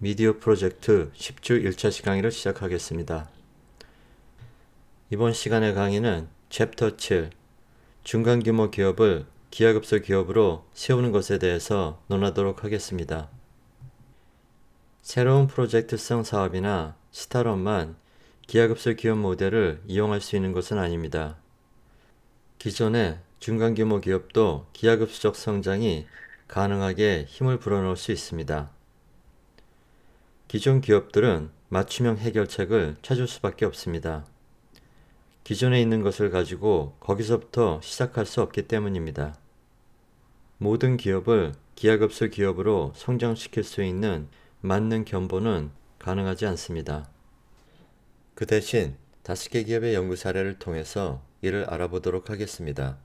미디어 프로젝트 10주 1차시 강의를 시작하겠습니다. 이번 시간의 강의는 챕터 7, 중간규모 기업을 기하급수 기업으로 세우는 것에 대해서 논하도록 하겠습니다. 새로운 프로젝트성 사업이나 스타트업만 기하급수 기업 모델을 이용할 수 있는 것은 아닙니다. 기존의 중간규모 기업도 기하급수적 성장이 가능하게 힘을 불어넣을 수 있습니다. 기존 기업들은 맞춤형 해결책을 찾을 수밖에 없습니다. 기존에 있는 것을 가지고 거기서부터 시작할 수 없기 때문입니다. 모든 기업을 기하급수 기업으로 성장시킬 수 있는 맞는 견본은 가능하지 않습니다. 그 대신 5개 기업의 연구 사례를 통해서 이를 알아보도록 하겠습니다.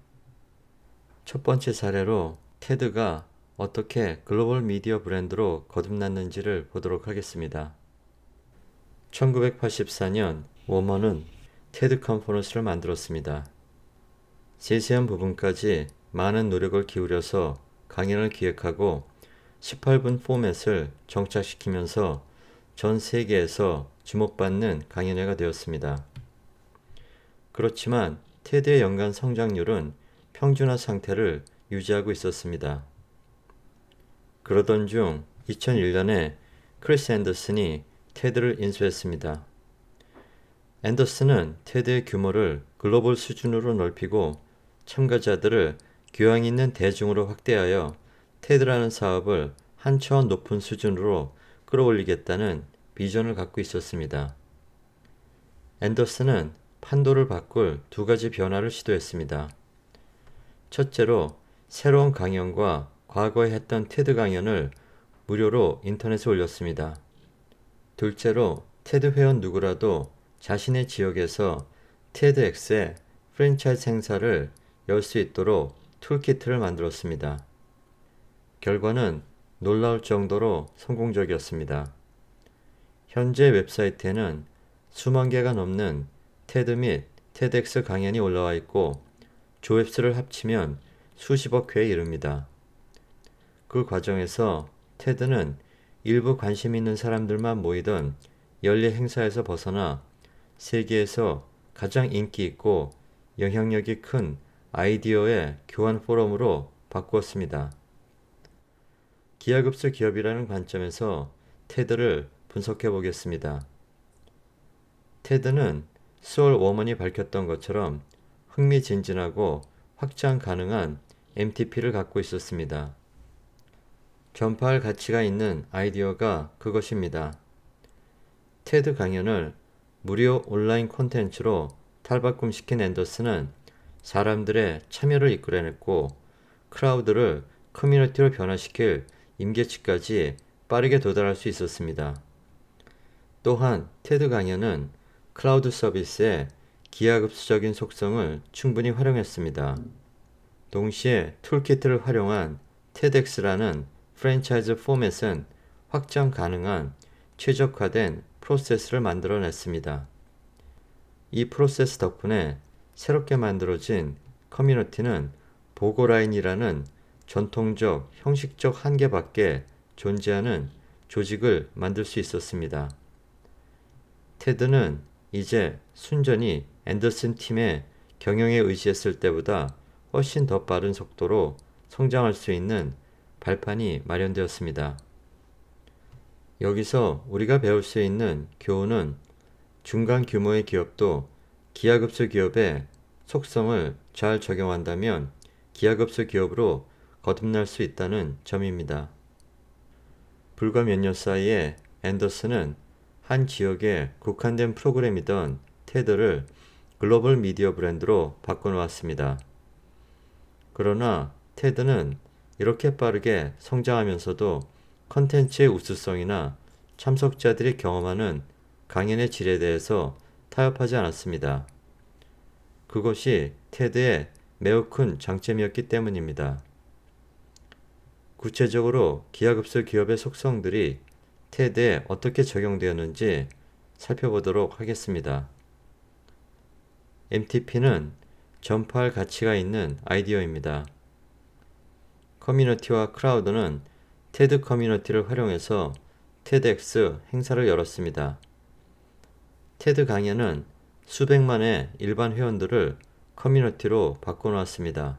첫 번째 사례로 테드가 어떻게 글로벌 미디어 브랜드로 거듭났는지를 보도록 하겠습니다. 1984년 워먼은 테드 컨퍼런스를 만들었습니다. 세세한 부분까지 많은 노력을 기울여서 강연을 기획하고 18분 포맷을 정착시키면서 전 세계에서 주목받는 강연회가 되었습니다. 그렇지만 테드의 연간 성장률은 평준화 상태를 유지하고 있었습니다. 그러던 중 2001년에 크리스 앤더슨이 테드를 인수했습니다. 앤더슨은 테드의 규모를 글로벌 수준으로 넓히고 참가자들을 교양 있는 대중으로 확대하여 테드라는 사업을 한 차원 높은 수준으로 끌어올리겠다는 비전을 갖고 있었습니다. 앤더슨은 판도를 바꿀 2가지 변화를 시도했습니다. 첫째로 새로운 강연과 과거에 했던 테드 강연을 무료로 인터넷에 올렸습니다. 둘째로 테드 회원 누구라도 자신의 지역에서 TEDx의 프랜차이즈 행사를 열 수 있도록 툴키트를 만들었습니다. 결과는 놀라울 정도로 성공적이었습니다. 현재 웹사이트에는 수만 개가 넘는 테드 및 TEDx 강연이 올라와 있고 조회수를 합치면 수십억 회에 이릅니다. 그 과정에서 테드는 일부 관심 있는 사람들만 모이던 연례 행사에서 벗어나 세계에서 가장 인기 있고 영향력이 큰 아이디어의 교환 포럼으로 바꾸었습니다. 기하급수 기업이라는 관점에서 테드를 분석해 보겠습니다. 테드는 수월 워먼이 밝혔던 것처럼 흥미진진하고 확장 가능한 MTP를 갖고 있었습니다. 전파할 가치가 있는 아이디어가 그것입니다. 테드 강연을 무료 온라인 콘텐츠로 탈바꿈시킨 앤더슨은 사람들의 참여를 이끌어냈고 크라우드를 커뮤니티로 변화시킬 임계치까지 빠르게 도달할 수 있었습니다. 또한 테드 강연은 클라우드 서비스의 기하급수적인 속성을 충분히 활용했습니다. 동시에 툴키트를 활용한 TEDx라는 프랜차이즈 포맷은 확장 가능한 최적화된 프로세스를 만들어냈습니다. 이 프로세스 덕분에 새롭게 만들어진 커뮤니티는 보고라인이라는 전통적 형식적 한계밖에 존재하는 조직을 만들 수 있었습니다. 테드는 이제 순전히 앤더슨 팀의 경영에 의지했을 때보다 훨씬 더 빠른 속도로 성장할 수 있는 발판이 마련되었습니다. 여기서 우리가 배울 수 있는 교훈은 중간 규모의 기업도 기하급수 기업의 속성을 잘 적용한다면 기하급수 기업으로 거듭날 수 있다는 점입니다. 불과 몇 년 사이에 앤더슨은 한 지역에 국한된 프로그램이던 테드를 글로벌 미디어 브랜드로 바꿔놓았습니다. 그러나 테드는 이렇게 빠르게 성장하면서도 컨텐츠의 우수성이나 참석자들이 경험하는 강연의 질에 대해서 타협하지 않았습니다. 그것이 테드의 매우 큰 장점이었기 때문입니다. 구체적으로 기하급수 기업의 속성들이 테드에 어떻게 적용되었는지 살펴보도록 하겠습니다. MTP는 전파할 가치가 있는 아이디어입니다. 커뮤니티와 크라우드는 테드 커뮤니티를 활용해서 TEDx 행사를 열었습니다. 테드 강연은 수백만의 일반 회원들을 커뮤니티로 바꿔놓았습니다.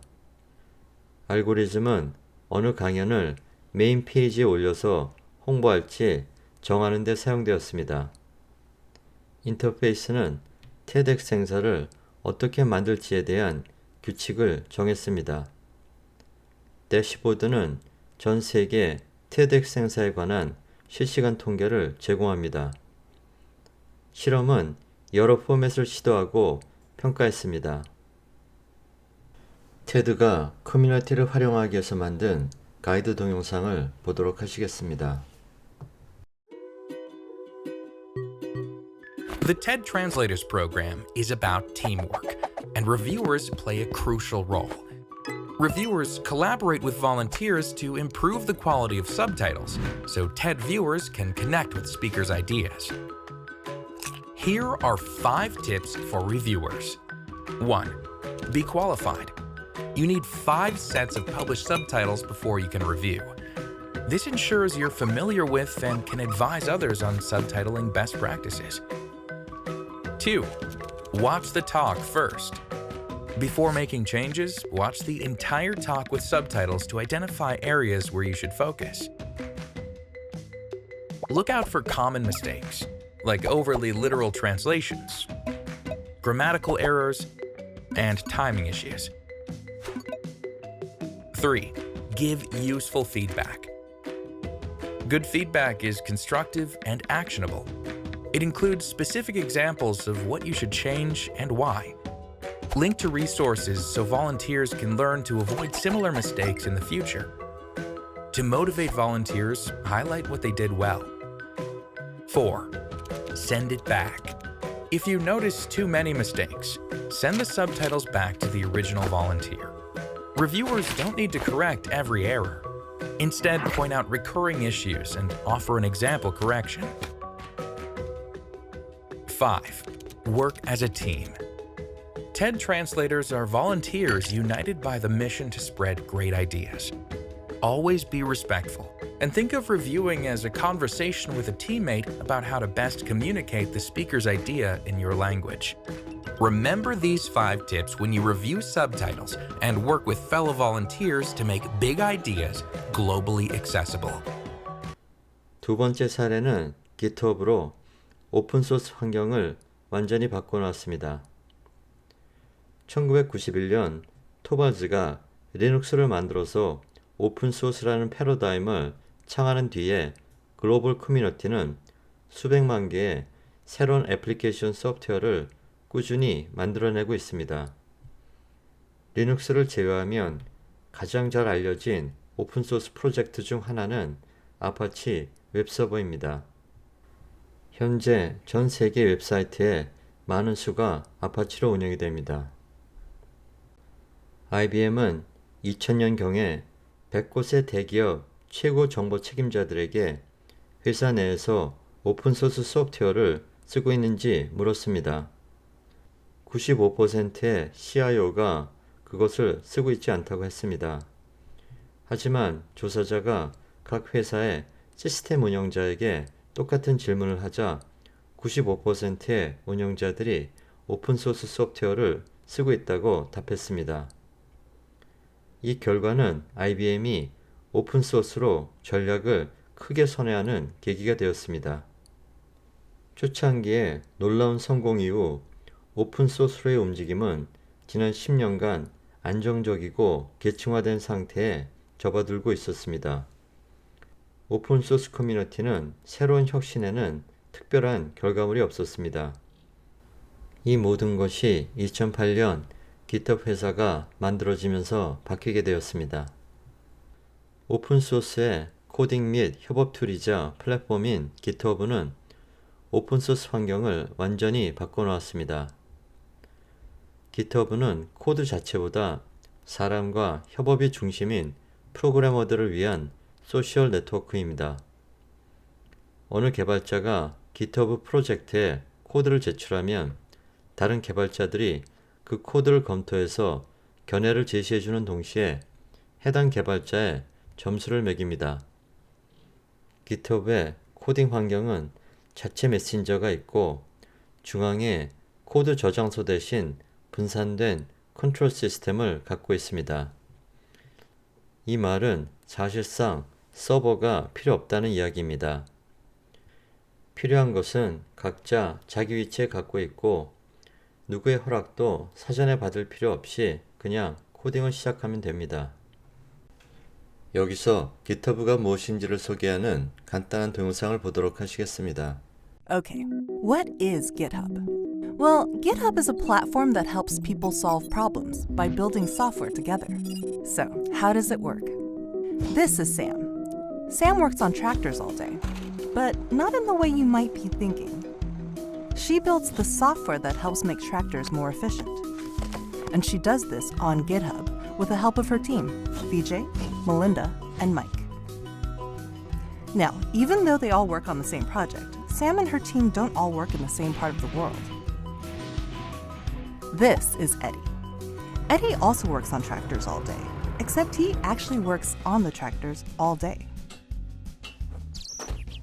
알고리즘은 어느 강연을 메인 페이지에 올려서 홍보할지 정하는 데 사용되었습니다. 인터페이스는 TEDx 행사를 어떻게 만들지에 대한 규칙을 정했습니다. 대시보드는 전 세계 TEDx 행사에 관한 실시간 통계를 제공합니다. 실험은 여러 포맷을 시도하고 평가했습니다. 테드가 커뮤니티를 활용하기 위해서 만든 가이드 동영상을 보도록 하시겠습니다. The TED Translators program is about teamwork, and reviewers play a crucial role. Reviewers collaborate with volunteers to improve the quality of subtitles, so TED viewers can connect with speakers' ideas. Here are 5 tips for reviewers. 1. Be qualified. You need 5 sets of published subtitles before you can review. This ensures you're familiar with and can advise others on subtitling best practices. 2. Watch the talk first. Before making changes, watch the entire talk with subtitles to identify areas where you should focus. Look out for common mistakes, like overly literal translations, grammatical errors, and timing issues. 3. Give useful feedback. Good feedback is constructive and actionable. It includes specific examples of what you should change and why. Link to resources so volunteers can learn to avoid similar mistakes in the future. To motivate volunteers, highlight what they did well. 4. Send it back. If you notice too many mistakes, send the subtitles back to the original volunteer. Reviewers don't need to correct every error. Instead, point out recurring issues and offer an example correction. 5. Work as a team. TED translators are volunteers united by the mission to spread great ideas. Always be respectful, and think of reviewing as a conversation with a teammate about how to best communicate the speaker's idea in your language. Remember these 5 tips when you review subtitles and work with fellow volunteers to make big ideas globally accessible. 두 번째 사례는 GitHub로 오픈소스 환경을 완전히 바꿔놨습니다. 1991년 토발즈가 리눅스를 만들어서 오픈소스라는 패러다임을 창하는 뒤에 글로벌 커뮤니티는 수백만 개의 새로운 애플리케이션 소프트웨어를 꾸준히 만들어내고 있습니다. 리눅스를 제외하면 가장 잘 알려진 오픈소스 프로젝트 중 하나는 아파치 웹서버입니다. 현재 전 세계 웹사이트에 많은 수가 아파치로 운영이 됩니다. IBM은 2000년경에 100곳의 대기업 최고 정보 책임자들에게 회사 내에서 오픈소스 소프트웨어를 쓰고 있는지 물었습니다. 95%의 CIO가 그것을 쓰고 있지 않다고 했습니다. 하지만 조사자가 각 회사의 시스템 운영자에게 똑같은 질문을 하자 95%의 운영자들이 오픈소스 소프트웨어를 쓰고 있다고 답했습니다. 이 결과는 IBM이 오픈소스로 전략을 크게 선회하는 계기가 되었습니다. 초창기에 놀라운 성공 이후 오픈소스로의 움직임은 지난 10년간 안정적이고 계층화된 상태에 접어들고 있었습니다. 오픈소스 커뮤니티는 새로운 혁신에는 특별한 결과물이 없었습니다. 이 모든 것이 2008년 GitHub 회사가 만들어지면서 바뀌게 되었습니다. 오픈소스의 코딩 및 협업 툴이자 플랫폼인 GitHub는 오픈소스 환경을 완전히 바꿔놓았습니다. GitHub는 코드 자체보다 사람과 협업이 중심인 프로그래머들을 위한 소셜 네트워크입니다. 어느 개발자가 GitHub 프로젝트에 코드를 제출하면 다른 개발자들이 그 코드를 검토해서 견해를 제시해주는 동시에 해당 개발자의 점수를 매깁니다. GitHub의 코딩 환경은 자체 메신저가 있고 중앙에 코드 저장소 대신 분산된 컨트롤 시스템을 갖고 있습니다. 이 말은 사실상 서버가 필요 없다는 이야기입니다. 필요한 것은 각자 자기 위치에 갖고 있고 누구의 허락도 사전에 받을 필요 없이 그냥 코딩을 시작하면 됩니다. 여기서 GitHub가 무엇인지를 소개하는 간단한 동영상을 보도록 하시겠습니다. Okay, what is GitHub? Well, GitHub is a platform that helps people solve problems by building software together. So, how does it work? This is Sam. Sam works on tractors all day, but not in the way you might be thinking. She builds the software that helps make tractors more efficient. And she does this on GitHub with the help of her team, VJ, Melinda, and Mike. Now, even though they all work on the same project, Sam and her team don't all work in the same part of the world. This is Eddie. Eddie also works on tractors all day, except he actually works on the tractors all day.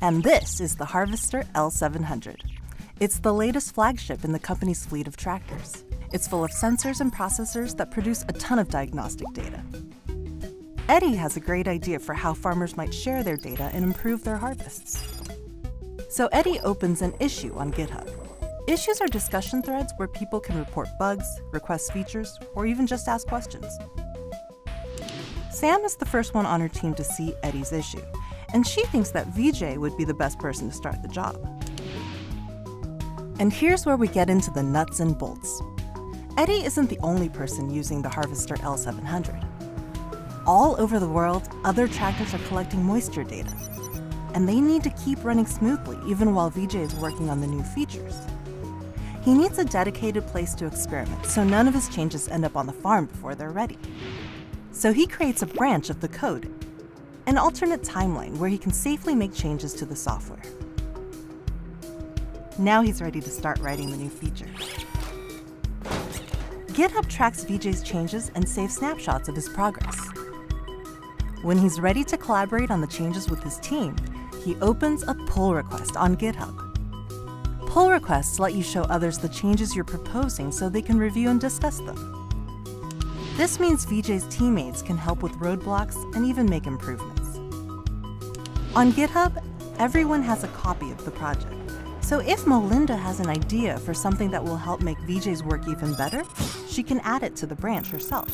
And this is the Harvester L700. It's the latest flagship in the company's fleet of tractors. It's full of sensors and processors that produce a ton of diagnostic data. Eddie has a great idea for how farmers might share their data and improve their harvests. So Eddie opens an issue on GitHub. Issues are discussion threads where people can report bugs, request features, or even just ask questions. Sam is the first one on her team to see Eddie's issue, and she thinks that VJ would be the best person to start the job. And here's where we get into the nuts and bolts. Eddie isn't the only person using the Harvester L700. All over the world, other tractors are collecting moisture data, and they need to keep running smoothly even while VJ is working on the new features. He needs a dedicated place to experiment so none of his changes end up on the farm before they're ready. So he creates a branch of the code, an alternate timeline where he can safely make changes to the software. Now he's ready to start writing the new feature. GitHub tracks VJ's changes and saves snapshots of his progress. When he's ready to collaborate on the changes with his team, he opens a pull request on GitHub. Pull requests let you show others the changes you're proposing so they can review and discuss them. This means VJ's teammates can help with roadblocks and even make improvements. On GitHub, everyone has a copy of the project. So if Melinda has an idea for something that will help make VJ's work even better, she can add it to the branch herself.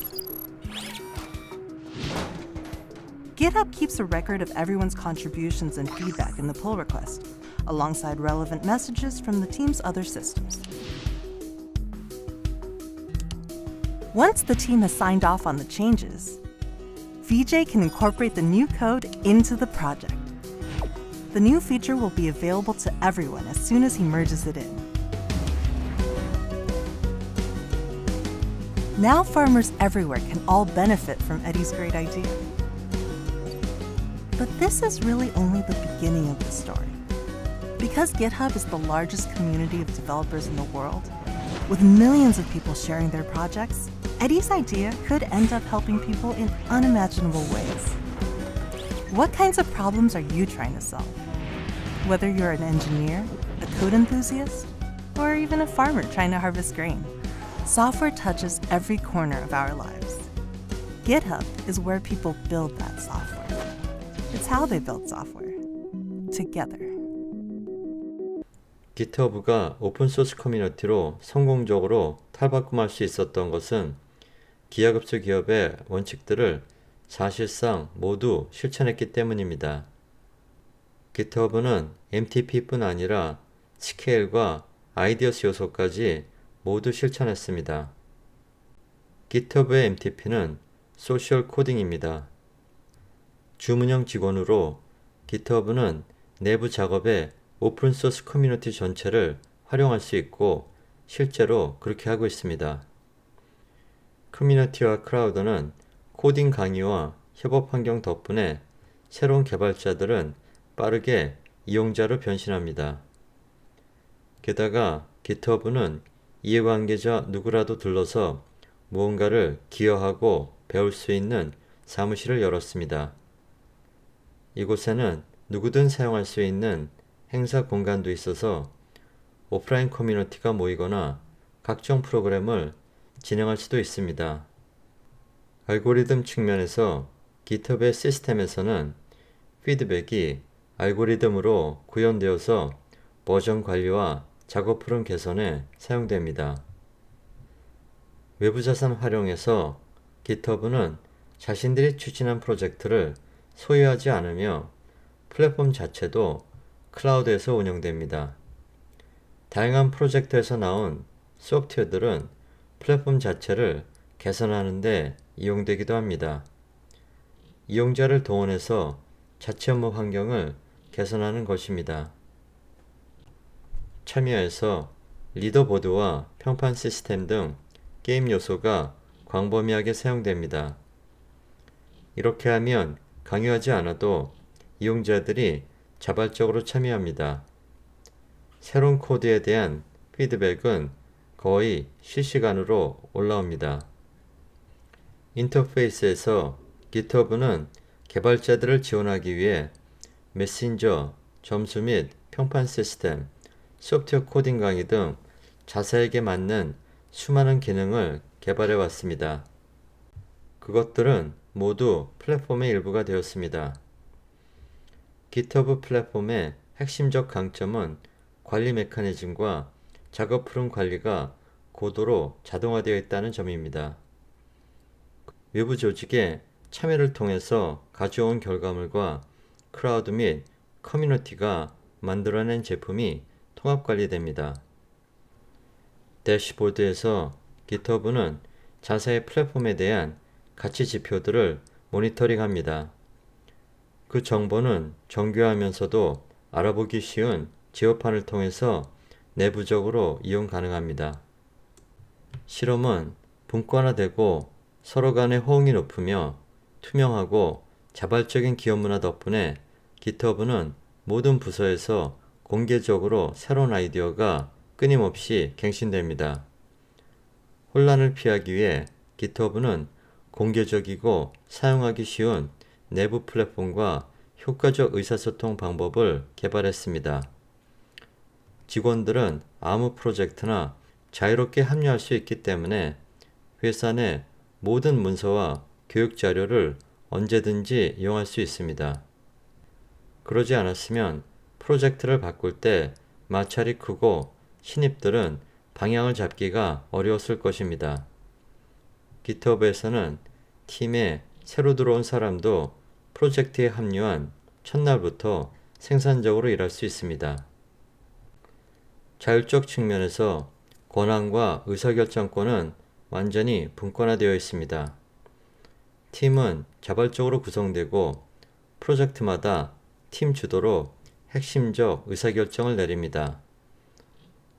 GitHub keeps a record of everyone's contributions and feedback in the pull request, alongside relevant messages from the team's other systems. Once the team has signed off on the changes, VJ can incorporate the new code into the project. The new feature will be available to everyone as soon as he merges it in. Now farmers everywhere can all benefit from Eddie's great idea. But this is really only the beginning of the story. Because GitHub is the largest community of developers in the world, with millions of people sharing their projects, Eddie's idea could end up helping people in unimaginable ways. What kinds of problems are you trying to solve? Whether you're an engineer, a code enthusiast, or even a farmer trying to harvest grain, software touches every corner of our lives. GitHub is where people build that software. It's how they build software. Together. GitHub가 오픈소스 커뮤니티로 성공적으로 탈바꿈할 수 있었던 것은 기하급수 기업의 원칙들을 사실상 모두 실천했기 때문입니다. GitHub는 MTP뿐 아니라 스케일과 아이디어스 요소까지 모두 실천했습니다. GitHub의 MTP는 소셜 코딩입니다. 주문형 직원으로 GitHub는 내부 작업에 오픈소스 커뮤니티 전체를 활용할 수 있고 실제로 그렇게 하고 있습니다. 커뮤니티와 크라우드는 코딩 강의와 협업 환경 덕분에 새로운 개발자들은 빠르게 이용자로 변신합니다. 게다가 GitHub는 이해관계자 누구라도 들러서 무언가를 기여하고 배울 수 있는 사무실을 열었습니다. 이곳에는 누구든 사용할 수 있는 행사 공간도 있어서 오프라인 커뮤니티가 모이거나 각종 프로그램을 진행할 수도 있습니다. 알고리즘 측면에서 GitHub의 시스템에서는 피드백이 알고리즘으로 구현되어서 버전 관리와 작업 흐름 개선에 사용됩니다. 외부 자산 활용해서 GitHub는 자신들이 추진한 프로젝트를 소유하지 않으며 플랫폼 자체도 클라우드에서 운영됩니다. 다양한 프로젝트에서 나온 소프트웨어들은 플랫폼 자체를 개선하는 데 이용되기도 합니다. 이용자를 동원해서 자체 업무 환경을 개선하는 것입니다. 참여해서 리더보드와 평판 시스템 등 게임 요소가 광범위하게 사용됩니다. 이렇게 하면 강요하지 않아도 이용자들이 자발적으로 참여합니다. 새로운 코드에 대한 피드백은 거의 실시간으로 올라옵니다. 인터페이스에서 GitHub는 개발자들을 지원하기 위해 메신저, 점수 및 평판 시스템, 소프트웨어 코딩 강의 등 자사에게 맞는 수많은 기능을 개발해 왔습니다. 그것들은 모두 플랫폼의 일부가 되었습니다. GitHub 플랫폼의 핵심적 강점은 관리 메커니즘과 작업 흐름 관리가 고도로 자동화되어 있다는 점입니다. 외부 조직의 참여를 통해서 가져온 결과물과 클라우드 및 커뮤니티가 만들어낸 제품이 통합 관리됩니다. 대시보드에서 GitHub는 자사의 플랫폼에 대한 가치 지표들을 모니터링합니다. 그 정보는 정교하면서도 알아보기 쉬운 지오판을 통해서 내부적으로 이용 가능합니다. 실험은 분권화되고 서로 간의 호응이 높으며 투명하고 자발적인 기업 문화 덕분에 GitHub는 모든 부서에서 공개적으로 새로운 아이디어가 끊임없이 갱신됩니다. 혼란을 피하기 위해 GitHub는 공개적이고 사용하기 쉬운 내부 플랫폼과 효과적 의사소통 방법을 개발했습니다. 직원들은 아무 프로젝트나 자유롭게 합류할 수 있기 때문에 회사 내 모든 문서와 교육 자료를 언제든지 이용할 수 있습니다. 그러지 않았으면 프로젝트를 바꿀 때 마찰이 크고 신입들은 방향을 잡기가 어려웠을 것입니다. GitHub에서는 팀에 새로 들어온 사람도 프로젝트에 합류한 첫날부터 생산적으로 일할 수 있습니다. 자율적 측면에서 권한과 의사결정권은 완전히 분권화되어 있습니다. 팀은 자발적으로 구성되고 프로젝트마다 팀 주도로 핵심적 의사결정을 내립니다.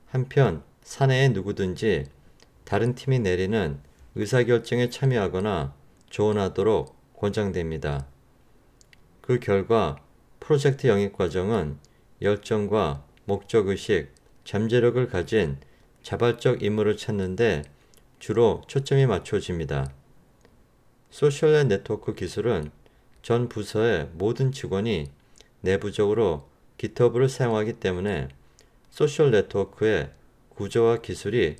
한편 사내의 누구든지 다른 팀이 내리는 의사결정에 참여하거나 조언하도록 권장됩니다. 그 결과 프로젝트 영입 과정은 열정과 목적의식, 잠재력을 가진 자발적 인물을 찾는 데 주로 초점이 맞춰집니다. 소셜 네트워크 기술은 전 부서의 모든 직원이 내부적으로 GitHub를 사용하기 때문에 소셜 네트워크의 구조와 기술이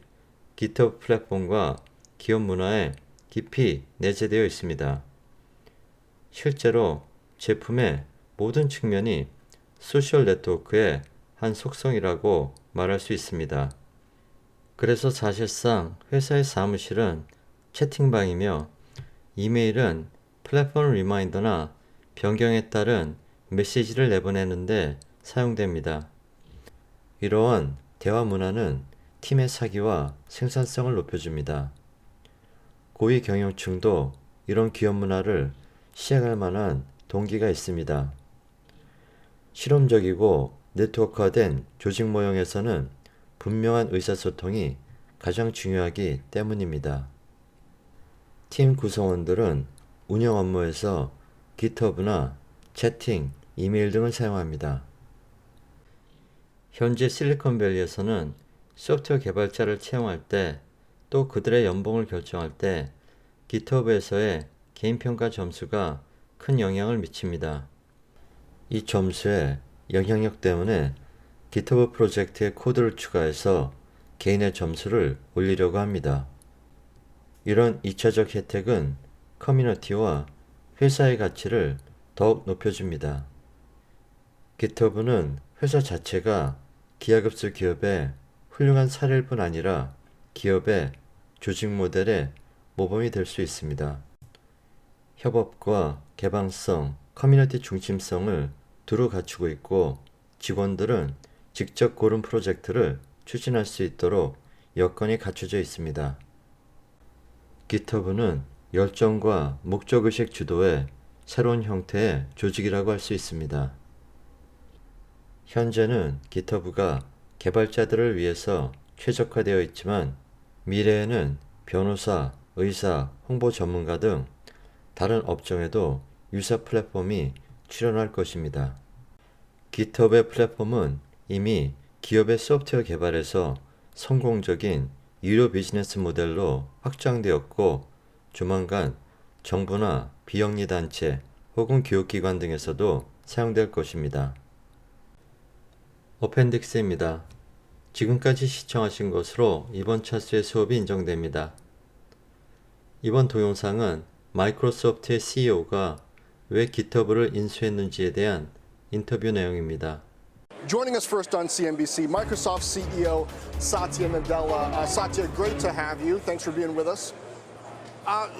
GitHub 플랫폼과 기업 문화에 깊이 내재되어 있습니다. 실제로 제품의 모든 측면이 소셜 네트워크의 한 속성이라고 말할 수 있습니다. 그래서 사실상 회사의 사무실은 채팅방이며 이메일은 플랫폼 리마인더나 변경에 따른 메시지를 내보내는데 사용됩니다. 이러한 대화 문화는 팀의 사기와 생산성을 높여줍니다. 고위 경영층도 이런 기업 문화를 시행할 만한 동기가 있습니다. 실험적이고 네트워크화된 조직 모형에서는 분명한 의사소통이 가장 중요하기 때문입니다. 팀 구성원들은 운영 업무에서 GitHub나 채팅, 이메일 등을 사용합니다. 현재 실리콘밸리에서는 소프트웨어 개발자를 채용할 때 또 그들의 연봉을 결정할 때 GitHub에서의 개인평가 점수가 큰 영향을 미칩니다. 이 점수의 영향력 때문에 GitHub 프로젝트에 코드를 추가해서 개인의 점수를 올리려고 합니다. 이런 2차적 혜택은 커뮤니티와 회사의 가치를 더욱 높여줍니다. GitHub는 회사 자체가 기하급수 기업의 훌륭한 사례일 뿐 아니라 기업의 조직 모델의 모범이 될 수 있습니다. 협업과 개방성, 커뮤니티 중심성을 두루 갖추고 있고 직원들은 직접 고른 프로젝트를 추진할 수 있도록 여건이 갖춰져 있습니다. GitHub는 열정과 목적의식 주도의 새로운 형태의 조직이라고 할 수 있습니다. 현재는 GitHub가 개발자들을 위해서 최적화되어 있지만 미래에는 변호사, 의사, 홍보 전문가 등 다른 업종에도 유사 플랫폼이 출현할 것입니다. GitHub의 플랫폼은 이미 기업의 소프트웨어 개발에서 성공적인 유료 비즈니스 모델로 확장되었고 조만간 정부나 비영리 단체 혹은 교육기관 등에서도 사용될 것입니다. 어펜딕스입니다. 지금까지 시청하신 것으로 이번 차수의 수업이 인정됩니다. 이번 동영상은 마이크로소프트의 CEO가 왜 GitHub를 인수했는지에 대한 인터뷰 내용입니다. Joining us first on CNBC, Microsoft CEO Satya Nadella. Satya, great to have you. Thanks for being with us.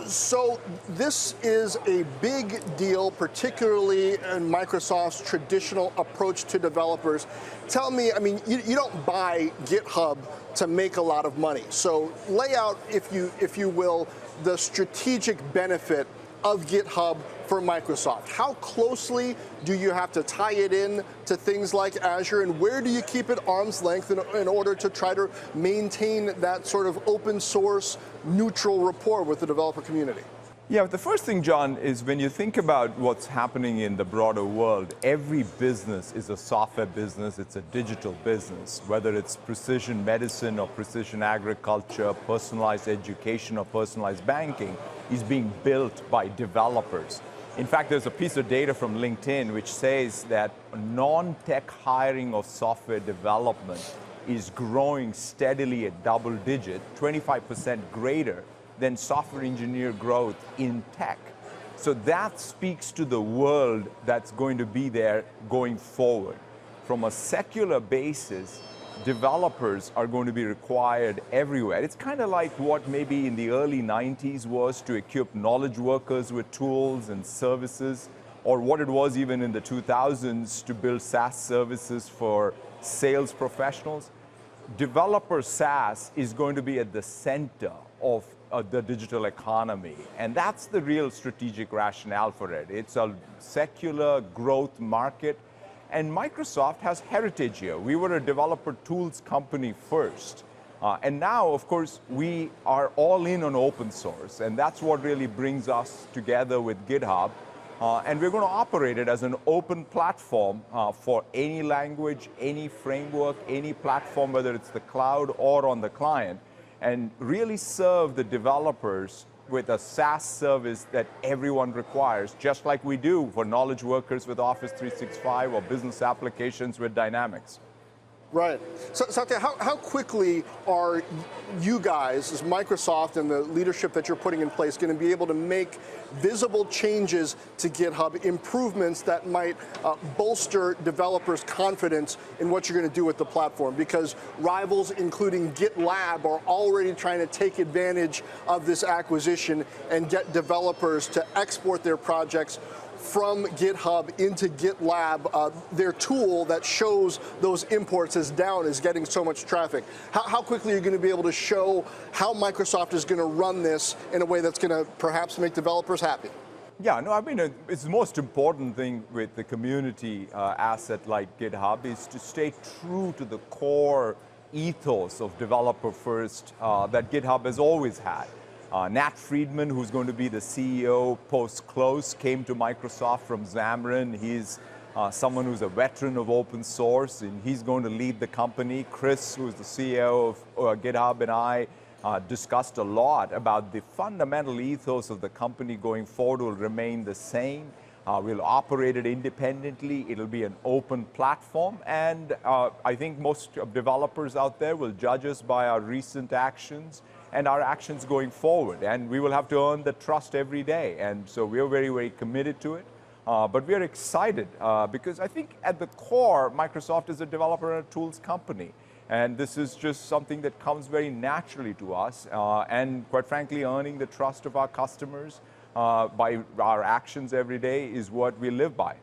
So this is a big deal, particularly in Microsoft's traditional approach to developers. Tell me, I mean, you don't buy GitHub to make a lot of money. So lay out, if you will, the strategic benefit of GitHub for Microsoft. How closely do you have to tie it in to things like Azure, and where do you keep it arm's length in order to try to maintain that sort of open source, neutral rapport with the developer community? Yeah, the first thing, John, is when you think about what's happening in the broader world, every business is a software business, it's a digital business, whether it's precision medicine or precision agriculture, personalized education or personalized banking, is being built by developers. In fact, there's a piece of data from LinkedIn which says that non-tech hiring of software development is growing steadily at double digit, 25% greater than software engineer growth in tech. So that speaks to the world that's going to be there going forward. From a secular basis, developers are going to be required everywhere. It's kind of like what maybe in the early 90s was to equip knowledge workers with tools and services, or what it was even in the 2000s to build SaaS services for sales professionals. Developer SaaS is going to be at the center of the digital economy, and that's the real strategic rationale for it. It's a secular growth market, and Microsoft has heritage here. We were a developer tools company first, and now, of course, we are all in on open source, and that's what really brings us together with GitHub. And we're going to operate it as an open platform for any language, any framework, any platform, whether it's the cloud or on the client, and really serve the developers with a SaaS service that everyone requires, just like we do for knowledge workers with Office 365 or business applications with Dynamics. Right. So, Satya, how quickly are you guys, as Microsoft and the leadership that you're putting in place, going to be able to make visible changes to GitHub, improvements that might bolster developers' confidence in what you're going to do with the platform? Because rivals, including GitLab, are already trying to take advantage of this acquisition and get developers to export their projects from GitHub into GitLab. Their tool that shows those imports is down, is getting so much traffic. How quickly are you going to be able to show how Microsoft is going to run this in a way that's going to perhaps make developers happy? Yeah, no, I mean, it's the most important thing with the community asset like GitHub is to stay true to the core ethos of developer first that GitHub has always had. Nat Friedman, who's going to be the CEO post-close, came to Microsoft from Xamarin. He's someone who's a veteran of open source, and he's going to lead the company. Chris, who's the CEO of GitHub, and I discussed a lot about the fundamental ethos of the company going forward will remain the same. We'll operate it independently. It'll be an open platform. And I think most developers out there will judge us by our recent actions and our actions going forward. And we will have to earn the trust every day. And so we are very, very committed to it. But we are excited because I think at the core, Microsoft is a developer and a tools company. And this is just something that comes very naturally to us. And quite frankly, earning the trust of our customers by our actions every day is what we live by.